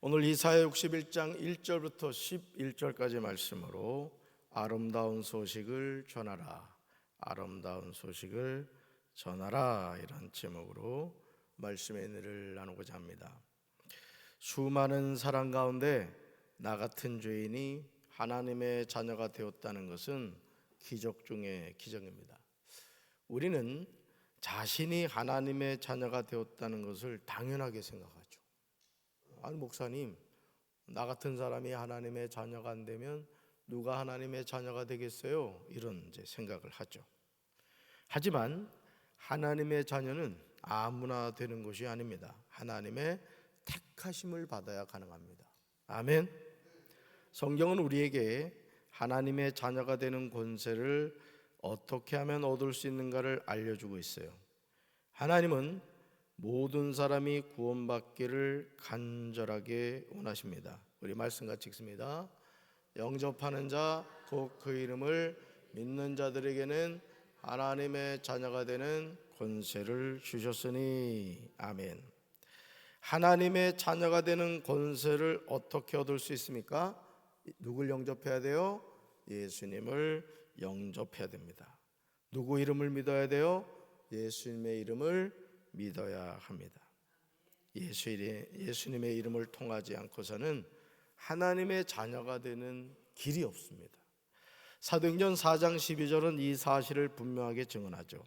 오늘 이사야 61장 1절부터 11절까지 말씀으로 아름다운 소식을 전하라, 아름다운 소식을 전하라, 이런 제목으로 말씀의 은혜를 나누고자 합니다. 수많은 사람 가운데 나 같은 죄인이 하나님의 자녀가 되었다는 것은 기적 중의 기적입니다. 우리는 자신이 하나님의 자녀가 되었다는 것을 당연하게 생각하죠. 아니, 목사님, 나 같은 사람이 하나님의 자녀가 안 되면 누가 하나님의 자녀가 되겠어요? 이런 생각을 하죠. 하지만 하나님의 자녀는 아무나 되는 것이 아닙니다. 하나님의 택하심을 받아야 가능합니다. 아멘. 성경은 우리에게 하나님의 자녀가 되는 권세를 어떻게 하면 얻을 수 있는가를 알려주고 있어요. 하나님은 모든 사람이 구원받기를 간절하게 원하십니다. 우리 말씀 같이 읽습니다. 영접하는 자, 곧 그 이름을 믿는 자들에게는 하나님의 자녀가 되는 권세를 주셨으니. 아멘. 하나님의 자녀가 되는 권세를 어떻게 얻을 수 있습니까? 누굴 영접해야 돼요? 예수님을 영접해야 됩니다. 누구 이름을 믿어야 돼요? 예수님의 이름을 믿어야 합니다. 예수님의 이름을 통하지 않고서는 하나님의 자녀가 되는 길이 없습니다. 사도행전 4장 12절은 이 사실을 분명하게 증언하죠.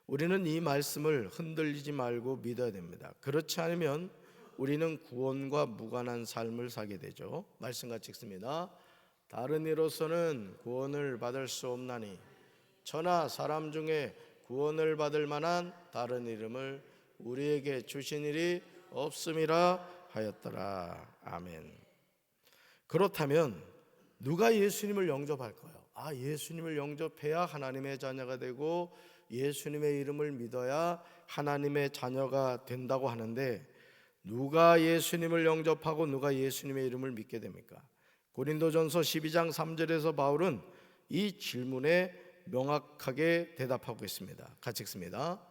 우리는 이 말씀을 흔들리지 말고 믿어야 됩니다. 그렇지 않으면 우리는 구원과 무관한 삶을 살게 되죠. 말씀 같이 읽습니다. 다른 이로서는 구원을 받을 수 없나니 저나 사람 중에 구원을 받을 만한 다른 이름을 우리에게 주신 일이 없음이라 하였더라. 아멘. 그렇다면 누가 예수님을 영접할까요? 예수님을 영접해야 하나님의 자녀가 되고 예수님의 이름을 믿어야 하나님의 자녀가 된다고 하는데, 누가 예수님을 영접하고 누가 예수님의 이름을 믿게 됩니까? 고린도전서 12장 3절에서 바울은 이 질문에 명확하게 대답하고 있습니다. 같이 읽습니다.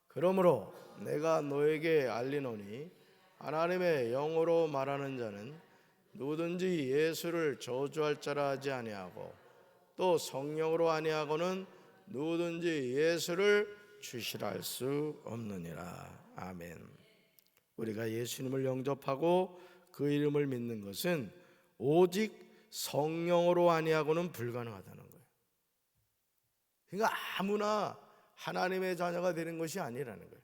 그러므로 내가 너에게 알리노니 하나님의 영으로 말하는 자는 누구든지 예수를 저주할 자라 하지 아니하고 또 성령으로 아니하고는 누구든지 예수를 주시라 할 수 없느니라. 아멘. 우리가 예수님을 영접하고 그 이름을 믿는 것은 오직 성령으로 아니하고는 불가능하다는 거예요. 그러니까 아무나 하나님의 자녀가 되는 것이 아니라는 거예요.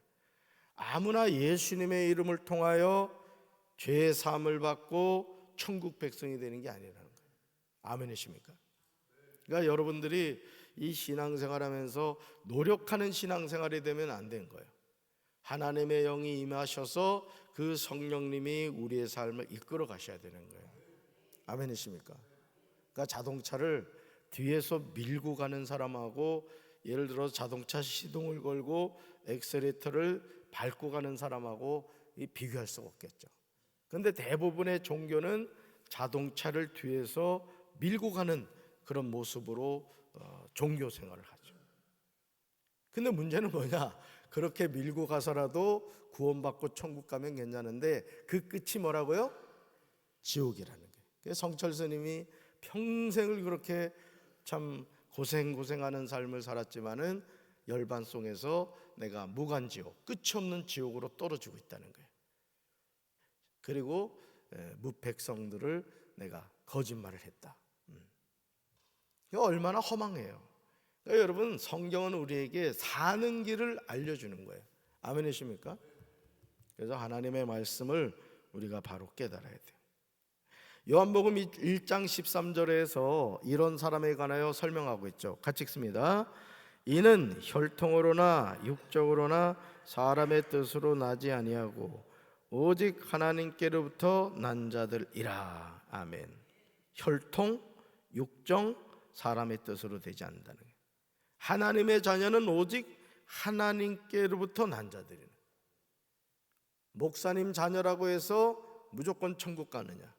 아무나 예수님의 이름을 통하여 죄의 사함을 받고 천국 백성이 되는 게 아니라는 거예요. 아멘이십니까? 그러니까 여러분들이 이 신앙생활하면서 노력하는 신앙생활이 되면 안 되는 거예요. 하나님의 영이 임하셔서 그 성령님이 우리의 삶을 이끌어 가셔야 되는 거예요. 아멘이십니까? 그러니까 자동차를 뒤에서 밀고 가는 사람하고, 예를 들어 자동차 시동을 걸고 엑셀레이터를 밟고 가는 사람하고 비교할 수가 없겠죠. 그런데 대부분의 종교는 자동차를 뒤에서 밀고 가는 그런 모습으로 종교 생활을 하죠. 근데 문제는 뭐냐? 그렇게 밀고 가서라도 구원받고 천국 가면 괜찮은데 그 끝이 뭐라고요? 지옥이라는 거예요. 성철 스님이 평생을 그렇게 참 고생하는 삶을 살았지만은 열반송에서 내가 무간지옥, 끝이 없는 지옥으로 떨어지고 있다는 거예요. 그리고 무백성들을 내가 거짓말을 했다. 이거 얼마나 허망해요. 그러니까 여러분, 성경은 우리에게 사는 길을 알려주는 거예요. 아멘이십니까? 그래서 하나님의 말씀을 우리가 바로 깨달아야 돼요. 요한복음 1장 13절에서 이런 사람에 관하여 설명하고 있죠. 같이 읽습니다. 이는 혈통으로나 육적으로나 사람의 뜻으로 나지 아니하고 오직 하나님께로부터 난 자들이라. 아멘. 혈통, 육정, 사람의 뜻으로 되지 않는다는 거예요. 하나님의 자녀는 오직 하나님께로부터 난 자들이에요. 목사님 자녀라고 해서 무조건 천국 가느냐?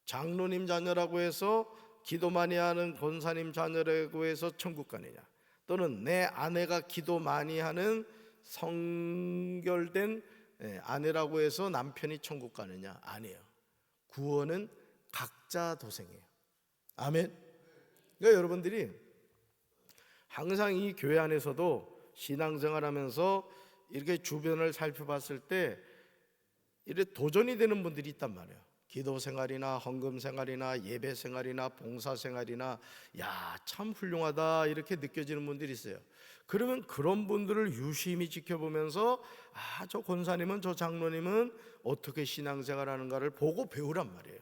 장로님 자녀라고 해서 기도 많이 하는 권사님 자녀라고 해서 천국 가느냐? 또는 내 아내가 기도 많이 하는 성결된 아내라고 해서 남편이 천국 가느냐? 아니에요. 구원은 각자 도생이에요. 아멘. 그러니까 여러분들이 항상 이 교회 안에서도 신앙생활하면서 이렇게 주변을 살펴봤을 때 이렇게 도전이 되는 분들이 있단 말이에요. 기도 생활이나 헌금 생활이나 예배 생활이나 봉사 생활이나 야, 참 훌륭하다 이렇게 느껴지는 분들이 있어요. 그러면 그런 분들을 유심히 지켜보면서 아, 저 권사님은 저 장로님은 어떻게 신앙생활하는가를 보고 배우란 말이에요.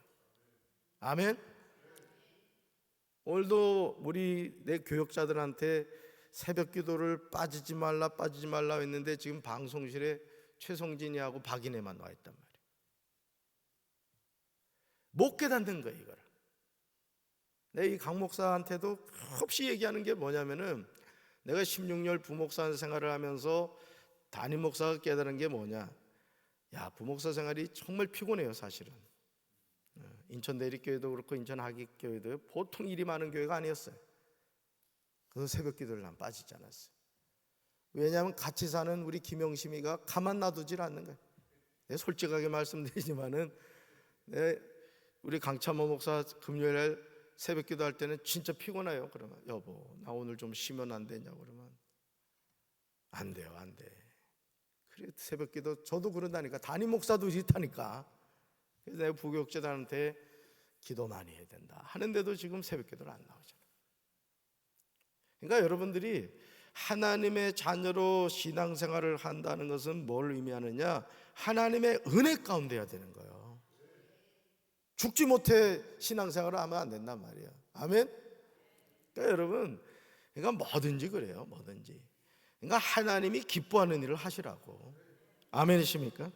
아멘. 오늘도 우리 내 교역자들한테 새벽 기도를 빠지지 말라 했는데 지금 방송실에 최성진이하고 박인혜만 와 있단 말이에요. 못 깨닫는 거예요, 이걸. 내가 이 강 목사한테도 없이 얘기하는 게 뭐냐면은 내가 16년 부목사 생활을 하면서 담임 목사가 깨달은 게 뭐냐. 야, 부목사 생활이 정말 피곤해요, 사실은. 인천 내립교회도 그렇고 인천 하객교회도 보통 일이 많은 교회가 아니었어요. 그래서 새벽 기도를 난 빠지지 않았어요. 왜냐하면 같이 사는 우리 김영심이가 가만 놔두질 않는 거예요. 내가 솔직하게 말씀드리지만은 우리 강찬모 목사 금요일날 새벽 기도할 때는 진짜 피곤해요. 그러면 여보 나 오늘 좀 쉬면 안 되냐고 그러면 안 돼요, 안 돼. 그래 새벽 기도 저도 그런다니까. 담임 목사도 이렇다니까. 그래서 내가 부교육자들한테 기도 많이 해야 된다 하는데도 지금 새벽 기도를 안 나오잖아요. 그러니까 여러분들이 하나님의 자녀로 신앙생활을 한다는 것은 뭘 의미하느냐? 하나님의 은혜 가운데 해야 되는 거예요. 죽지 못해 신앙생활을 하면 안 된단 말이에요. 아멘? 그러니까 여러분, 그러니까 뭐든지 그래요. 뭐든지. 그러니까 하나님이 기뻐하는 일을 하시라고. 아멘이십니까?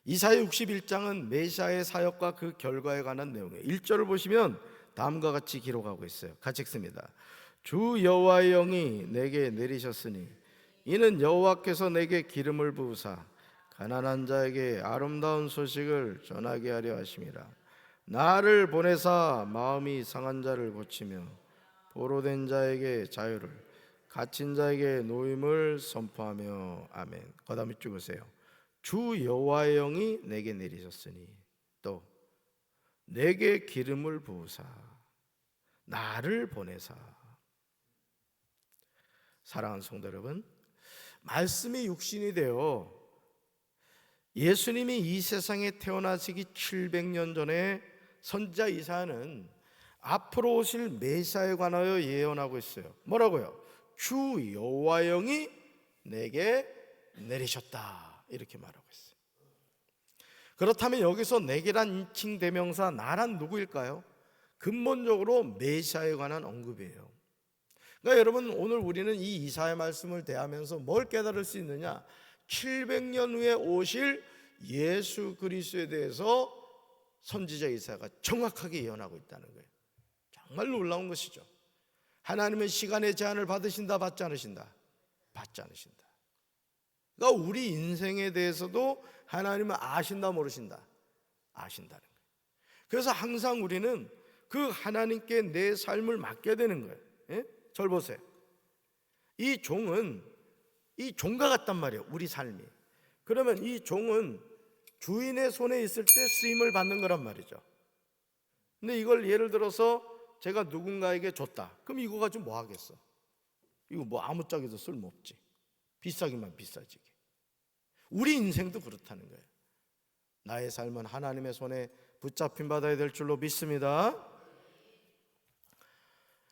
이사야 61장은 메시아의 사역과 그 결과에 관한 내용이에요. 1절을 보시면 다음과 같이 기록하고 있어요. 같이 읽습니다. 주 여호와의 영이 내게 내리셨으니 이는 여호와께서 내게 기름을 부으사 가난한 자에게 아름다운 소식을 전하게 하려 하심이라. 나를 보내사 마음이 상한 자를 고치며 포로된 자에게 자유를, 갇힌 자에게 노임을 선포하며. 아멘. 그 다음에 쭉 보세요. 주 여호와의 영이 내게 내리셨으니 또 내게 기름을 부으사 나를 보내사. 사랑하는 성도 여러분, 말씀이 육신이 되어 예수님이 이 세상에 태어나시기 700년 전에 선지자 이사야는 앞으로 오실 메시아에 관하여 예언하고 있어요. 뭐라고요? 주 여호와의 영이 내게 내리셨다 이렇게 말하고 있어요. 그렇다면 여기서 내게란 인칭 대명사 나란 누구일까요? 근본적으로 메시아에 관한 언급이에요. 그러니까 여러분 오늘 우리는 이 이사야 말씀을 대하면서 뭘 깨달을 수 있느냐? 700년 후에 오실 예수 그리스도에 대해서 선지자 이사야가 정확하게 예언하고 있다는 거예요. 정말 놀라운 것이죠. 하나님은 시간의 제한을 받으신다, 받지 않으신다? 받지 않으신다. 그러니까 우리 인생에 대해서도 하나님은 아신다, 모르신다? 아신다는 거예요. 그래서 항상 우리는 그 하나님께 내 삶을 맡게 되는 거예요. 예? 절 보세요. 이 종은 이 종과 같단 말이에요. 우리 삶이. 그러면 이 종은 주인의 손에 있을 때 쓰임을 받는 거란 말이죠. 근데 이걸 예를 들어서 제가 누군가에게 줬다. 그럼 이거 가지고 뭐 하겠어? 이거 뭐 아무짝에도 쓸모없지. 비싸기만 비싸지게. 우리 인생도 그렇다는 거예요. 나의 삶은 하나님의 손에 붙잡힌 받아야 될 줄로 믿습니다.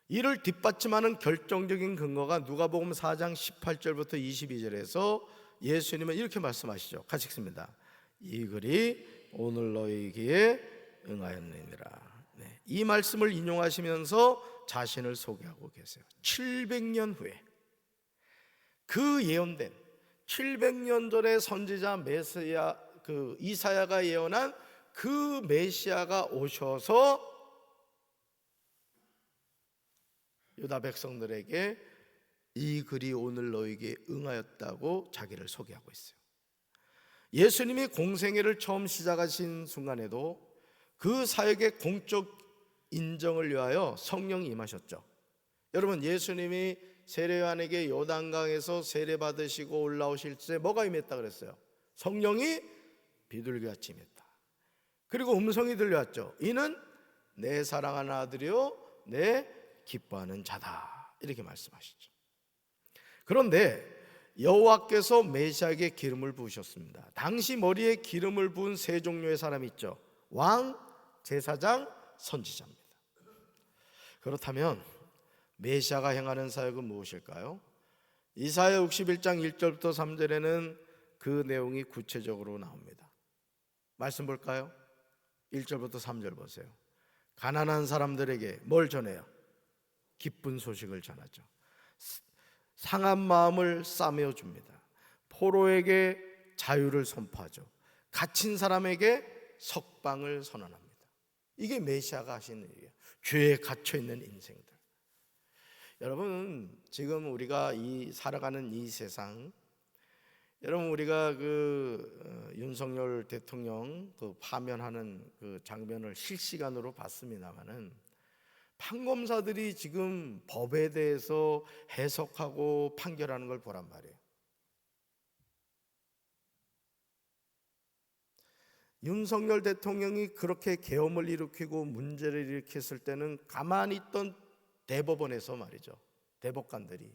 이를 뒷받침하는 결정적인 근거가 누가복음 4장 18절부터 22절에서 예수님은 이렇게 말씀하시죠. 같이 읽습니다. 이 글이 오늘 너희에게 응하였느니라. 네, 이 말씀을 인용하시면서 자신을 소개하고 계세요. 700년 후에 그 예언된 700년 전에 선지자 메시아 그 이사야가 예언한 그 메시아가 오셔서 유다 백성들에게 이 글이 오늘 너에게 응하였다고 자기를 소개하고 있어요. 예수님이 공생애를 처음 시작하신 순간에도 그 사역의 공적 인정을 위하여 성령이 임하셨죠. 여러분 예수님이 세례요한에게 요단강에서 세례 받으시고 올라오실 때 뭐가 임했다 그랬어요? 성령이 비둘기같이 임했다. 그리고 음성이 들려왔죠. 이는 내 사랑하는 아들이요 내 기뻐하는 자다. 이렇게 말씀하시죠. 그런데 여호와께서 메시아에게 기름을 부으셨습니다. 당시 머리에 기름을 부은 세 종류의 사람이 있죠. 왕, 제사장, 선지자입니다. 그렇다면 메시아가 행하는 사역은 무엇일까요? 이사야 61장 1절부터 3절에는 그 내용이 구체적으로 나옵니다. 말씀 볼까요? 1절부터 3절 보세요. 가난한 사람들에게 뭘 전해요? 기쁜 소식을 전하죠. 상한 마음을 싸매어 줍니다. 포로에게 자유를 선포하죠. 갇힌 사람에게 석방을 선언합니다. 이게 메시아가 하시는 일이에요. 죄에 갇혀 있는 인생들. 여러분, 지금 우리가 살아가는 이 세상, 여러분 우리가 윤석열 대통령 파면하는 그 장면을 실시간으로 봤습니다만은 판검사들이 지금 법에 대해서 해석하고 판결하는 걸 보란 말이에요. 윤석열 대통령이 그렇게 계엄을 일으키고 문제를 일으켰을 때는 가만히 있던 대법원에서 말이죠, 대법관들이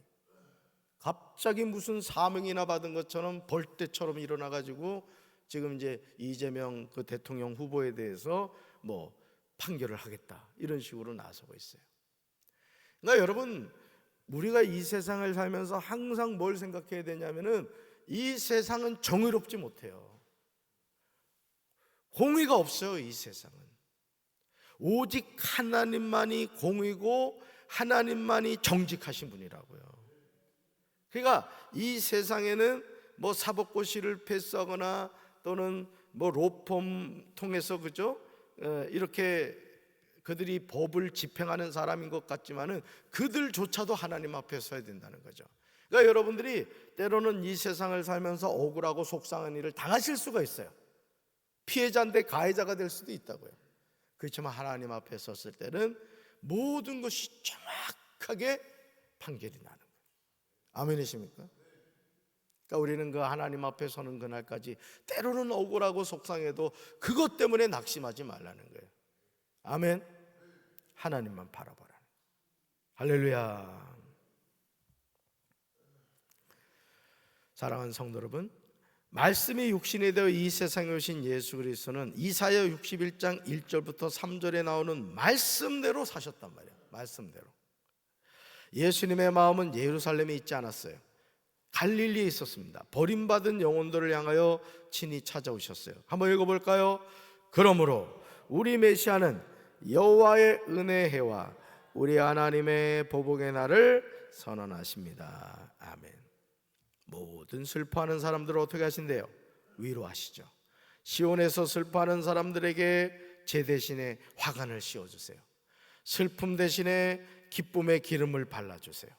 갑자기 무슨 사명이나 받은 것처럼 벌떼처럼 일어나가지고 지금 이제 이재명 그 대통령 후보에 대해서 판결을 하겠다 이런 식으로 나서고 있어요. 그러니까 여러분, 우리가 이 세상을 살면서 항상 뭘 생각해야 되냐면은 이 세상은 정의롭지 못해요. 공의가 없어요. 이 세상은 오직 하나님만이 공의고 하나님만이 정직하신 분이라고요. 그러니까 이 세상에는 사법고시를 패스하거나 또는 로펌 통해서 그죠? 이렇게 그들이 법을 집행하는 사람인 것 같지만은 그들조차도 하나님 앞에 서야 된다는 거죠. 그러니까 여러분들이 때로는 이 세상을 살면서 억울하고 속상한 일을 당하실 수가 있어요. 피해자인데 가해자가 될 수도 있다고요. 그렇지만 하나님 앞에 섰을 때는 모든 것이 정확하게 판결이 나는 거예요. 아멘이십니까? 그러니까 우리는 그 하나님 앞에 서는 그날까지 때로는 억울하고 속상해도 그것 때문에 낙심하지 말라는 거예요. 아멘. 하나님만 바라보라는 거예요. 할렐루야. 사랑하는 성도 여러분, 말씀이 육신이 되어 이 세상에 오신 예수 그리스도는 이사야 61장 1절부터 3절에 나오는 말씀대로 사셨단 말이에요. 말씀대로. 예수님의 마음은 예루살렘에 있지 않았어요. 갈릴리에 있었습니다. 버림받은 영혼들을 향하여 친히 찾아오셨어요. 한번 읽어볼까요? 그러므로 우리 메시아는 여호와의 은혜의 해와 우리 하나님의 보복의 날을 선언하십니다. 아멘. 모든 슬퍼하는 사람들을 어떻게 하신대요? 위로하시죠. 시온에서 슬퍼하는 사람들에게 제 대신에 화관을 씌워주세요. 슬픔 대신에 기쁨의 기름을 발라주세요.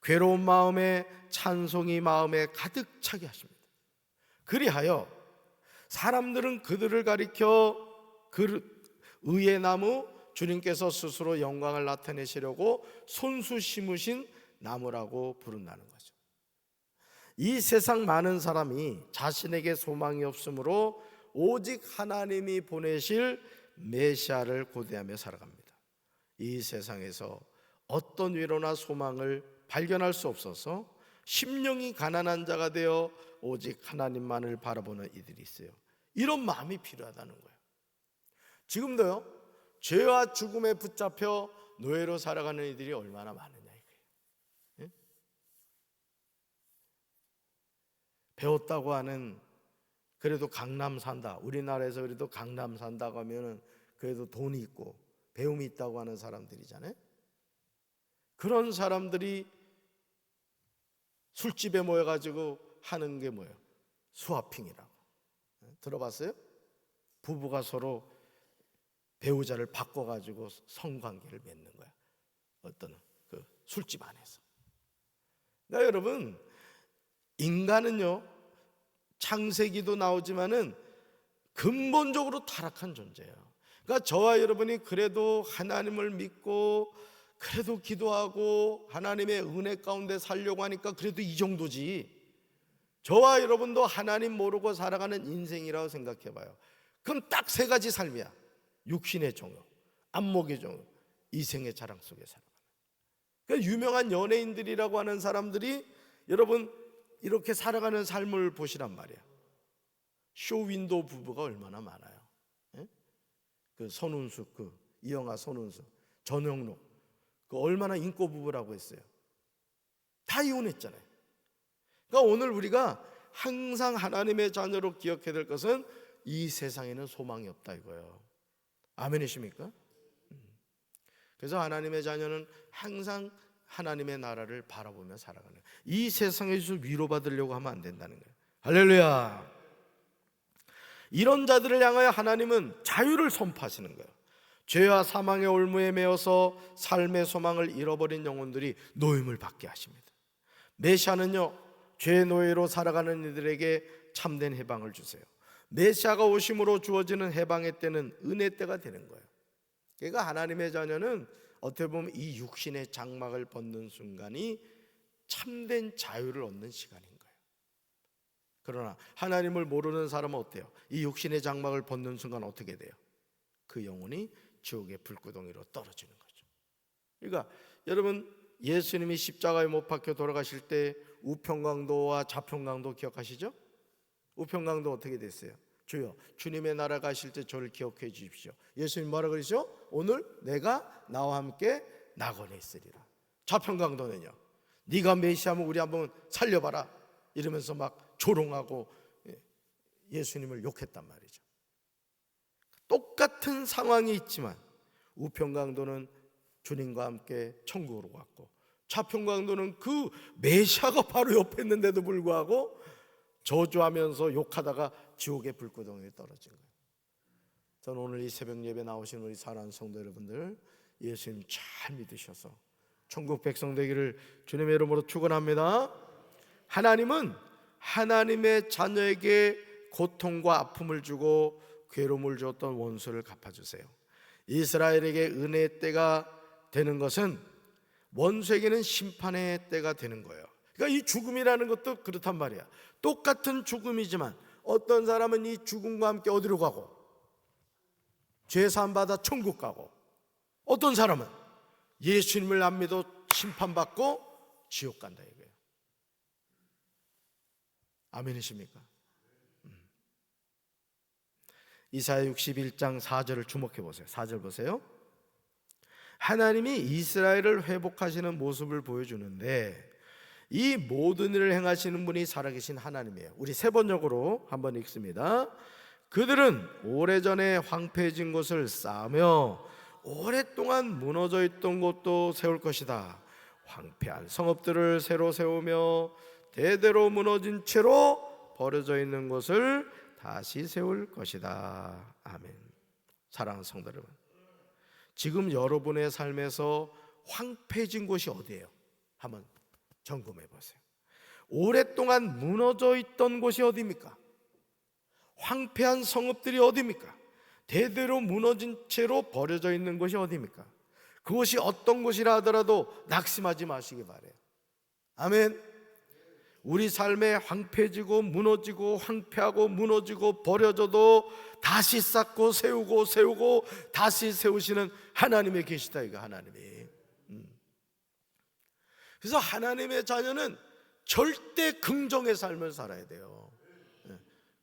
괴로운 마음에 찬송이 마음에 가득 차게 하십니다. 그리하여 사람들은 그들을 가리켜 의의 나무, 주님께서 스스로 영광을 나타내시려고 손수 심으신 나무라고 부른다는 거죠. 이 세상 많은 사람이 자신에게 소망이 없으므로 오직 하나님이 보내실 메시아를 고대하며 살아갑니다. 이 세상에서 어떤 위로나 소망을 발견할 수 없어서 심령이 가난한 자가 되어 오직 하나님만을 바라보는 이들이 있어요. 이런 마음이 필요하다는 거예요. 지금도요, 죄와 죽음에 붙잡혀 노예로 살아가는 이들이 얼마나 많으냐 이거예요. 예? 배웠다고 하는, 그래도 강남 산다, 우리나라에서 그래도 강남 산다고 하면은 그래도 돈이 있고 배움이 있다고 하는 사람들이잖아요. 그런 사람들이 술집에 모여가지고 하는 게 뭐예요? 스와핑이라고. 들어봤어요? 부부가 서로 배우자를 바꿔가지고 성관계를 맺는 거야. 어떤 그 술집 안에서. 그러니까 여러분, 인간은요, 창세기도 나오지만은 근본적으로 타락한 존재예요. 그러니까 저와 여러분이 그래도 하나님을 믿고 그래도 기도하고 하나님의 은혜 가운데 살려고 하니까 그래도 이 정도지. 저와 여러분도 하나님 모르고 살아가는 인생이라고 생각해 봐요. 그럼 딱 세 가지 삶이야. 육신의 종교, 안목의 종교, 이생의 자랑 속에 살아가는. 그러니까 유명한 연예인들이라고 하는 사람들이 여러분 이렇게 살아가는 삶을 보시란 말이야. 쇼윈도 부부가 얼마나 많아요. 예? 그 손은숙, 그 이영하 손은숙, 전영록, 그 얼마나 인고 부부라고 했어요. 다 이혼했잖아요. 그러니까 오늘 우리가 항상 하나님의 자녀로 기억해야 될 것은 이 세상에는 소망이 없다 이거예요. 아멘이십니까? 그래서 하나님의 자녀는 항상 하나님의 나라를 바라보며 살아가는 거예요. 이 세상에서 위로받으려고 하면 안 된다는 거예요. 할렐루야. 이런 자들을 향하여 하나님은 자유를 선포하시는 거예요. 죄와 사망의 올무에 매여서 삶의 소망을 잃어버린 영혼들이 노임을 받게 하십니다. 메시아는요, 죄의 노예로 살아가는 이들에게 참된 해방을 주세요. 메시아가 오심으로 주어지는 해방의 때는 은혜 때가 되는 거예요. 그러니까 하나님의 자녀는 어떻게 보면 이 육신의 장막을 벗는 순간이 참된 자유를 얻는 시간인 거예요. 그러나 하나님을 모르는 사람은 어때요? 이 육신의 장막을 벗는 순간 어떻게 돼요? 그 영혼이 지옥의 불구덩이로 떨어지는 거죠. 그러니까 여러분, 예수님이 십자가에 못 박혀 돌아가실 때 우평강도와 좌평강도 기억하시죠? 우평강도 어떻게 됐어요? 주여, 주님의 나라 가실 때 저를 기억해 주십시오. 예수님 뭐라 그러시죠? 오늘 내가 나와 함께 낙원에 있으리라. 좌평강도는요, 네가 메시아면 우리 한번 살려봐라 이러면서 막 조롱하고 예수님을 욕했단 말이죠. 똑같은 상황이 있지만 우평강도는 주님과 함께 천국으로 갔고, 좌평강도는 그 메시아가 바로 옆에 있는데도 불구하고 저주하면서 욕하다가 지옥의 불구덩이에 떨어진 거예요. 저는 오늘 이 새벽 예배 나오신 우리 사랑하는 성도 여러분들, 예수님 잘 믿으셔서 천국 백성 되기를 주님의 이름으로 축원합니다. 하나님은 하나님의 자녀에게 고통과 아픔을 주고 괴로움을 주었던 원수를 갚아주세요. 이스라엘에게 은혜의 때가 되는 것은 원수에게는 심판의 때가 되는 거예요. 그러니까 이 죽음이라는 것도 그렇단 말이야. 똑같은 죽음이지만 어떤 사람은 이 죽음과 함께 어디로 가고? 죄사함 받아 천국 가고, 어떤 사람은 예수님을 안 믿어 심판받고 지옥 간다 이거예요. 아멘이십니까? 이사야 61장 4절을 주목해 보세요. 4절 보세요. 하나님이 이스라엘을 회복하시는 모습을 보여주는데 이 모든 일을 행하시는 분이 살아계신 하나님이에요. 우리 세 번역으로 한번 읽습니다. 그들은 오래전에 황폐해진 곳을 쌓으며 오랫동안 무너져 있던 곳도 세울 것이다. 황폐한 성읍들을 새로 세우며 대대로 무너진 채로 버려져 있는 곳을 다시 세울 것이다. 아멘. 사랑하는 성도 여러분, 지금 여러분의 삶에서 황폐해진 곳이 어디예요? 한번 점검해 보세요. 오랫동안 무너져 있던 곳이 어디입니까? 황폐한 성읍들이 어디입니까? 대대로 무너진 채로 버려져 있는 곳이 어디입니까? 그것이 어떤 곳이라 하더라도 낙심하지 마시기 바라요. 아멘. 우리 삶에 황폐해지고 무너지고 황폐하고 무너지고 버려져도 다시 쌓고 세우고 다시 세우시는 하나님의 계시다 이거 하나님이. 그래서 하나님의 자녀는 절대 긍정의 삶을 살아야 돼요.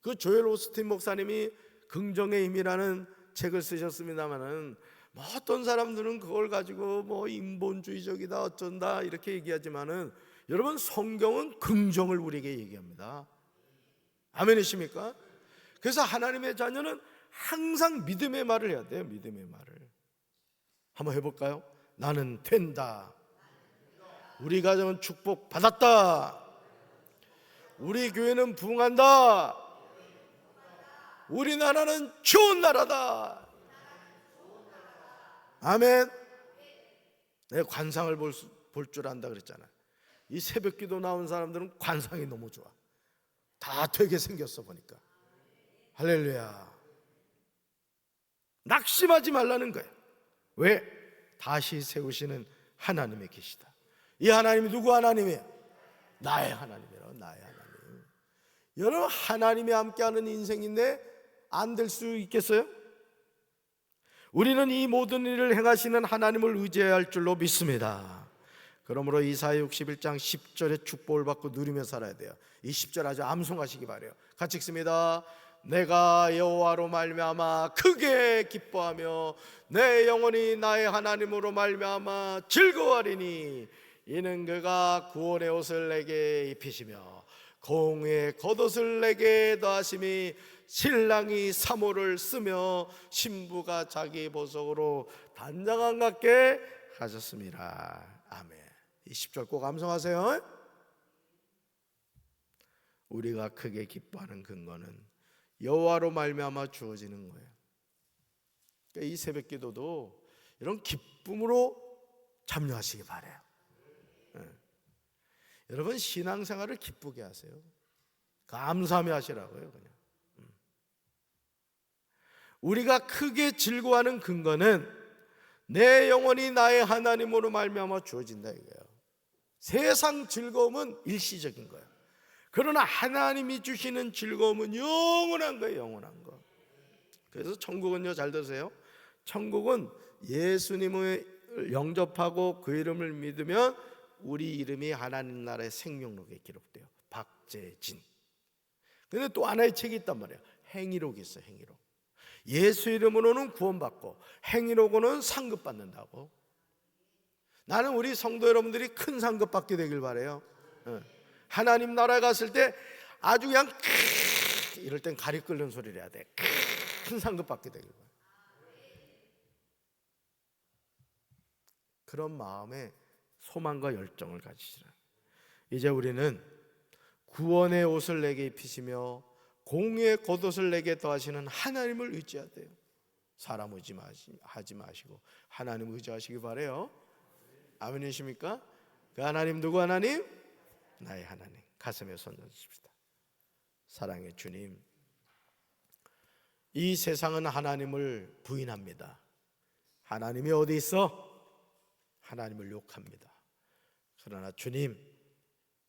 그 조엘 오스틴 목사님이 긍정의 힘이라는 책을 쓰셨습니다만은 뭐 어떤 사람들은 그걸 가지고 뭐 인본주의적이다 어쩐다 이렇게 얘기하지만은 여러분, 성경은 긍정을 우리에게 얘기합니다. 아멘이십니까? 그래서 하나님의 자녀는 항상 믿음의 말을 해야 돼요. 믿음의 말을 한번 해볼까요? 나는 된다. 우리 가정은 축복 받았다. 우리 교회는 부흥한다. 우리나라는 좋은 나라다. 아멘. 내가 관상을 볼 줄 안다 그랬잖아. 이 새벽기도 나온 사람들은 관상이 너무 좋아. 다 되게 생겼어 보니까. 할렐루야. 낙심하지 말라는 거예요. 왜? 다시 세우시는 하나님의 계시다. 이 하나님이 누구 하나님이에요? 나의 하나님이라고. 나의 하나님. 여러분, 하나님이 함께하는 인생인데 안 될 수 있겠어요? 우리는 이 모든 일을 행하시는 하나님을 의지해야 할 줄로 믿습니다. 그러므로 이사야 61장 10절의 축복을 받고 누리며 살아야 돼요. 이 10절 아주 암송하시기 바라요. 같이 읽습니다. 내가 여호와로 말미암아 크게 기뻐하며 내 영혼이 나의 하나님으로 말미암아 즐거워하리니 이는 그가 구원의 옷을 내게 입히시며 공의의 겉옷을 내게 더하심이 신랑이 사모를 쓰며 신부가 자기 보석으로 단장한 같게 하셨습니다. 아멘. 이 10절 꼭 암송하세요. 우리가 크게 기뻐하는 근거는 여호와로 말미암아 주어지는 거예요. 그러니까 이 새벽 기도도 이런 기쁨으로 참여하시기 바라요. 여러분, 신앙생활을 기쁘게 하세요. 감사하며 하시라고요. 그냥 우리가 크게 즐거워하는 근거는 내 영혼이 나의 하나님으로 말미암아 주어진다 이거예요. 세상 즐거움은 일시적인 거예요. 그러나 하나님이 주시는 즐거움은 영원한 거예요. 영원한 거. 그래서 천국은요, 잘 들으세요, 천국은 예수님을 영접하고 그 이름을 믿으면 우리 이름이 하나님 나라의 생명록에 기록돼요. 박재진. 근데 또 하나의 책이 있단 말이에요. 행위록이 있어요. 행위록. 예수 이름으로는 구원받고 행위록으로는 상급받는다고. 나는 우리 성도 여러분들이 큰 상급 받게 되길 바라요. 하나님 나라에 갔을 때 아주 그냥 이럴 땐 가리 끓는 소리를 해야 돼. 큰 상급 받게 되길 바라요. 그런 마음에 소망과 열정을 가지시라. 이제 우리는 구원의 옷을 내게 입히시며 공의의 겉옷을 내게 더하시는 하나님을 의지해야 돼요. 사람 의지하지 마시고 하나님 의지하시기 바라요. 아멘이십니까? 그 하나님 누구 하나님? 나의 하나님. 가슴에 손 얹으십시다. 사랑의 주님, 이 세상은 하나님을 부인합니다. 하나님이 어디 있어? 하나님을 욕합니다. 그러나 주님,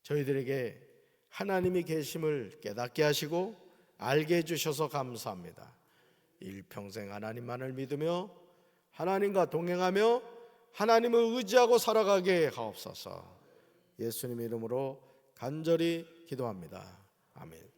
저희들에게 하나님이 계심을 깨닫게 하시고 알게 해주셔서 감사합니다. 일평생 하나님만을 믿으며 하나님과 동행하며 하나님을 의지하고 살아가게 하옵소서. 예수님 이름으로 간절히 기도합니다. 아멘.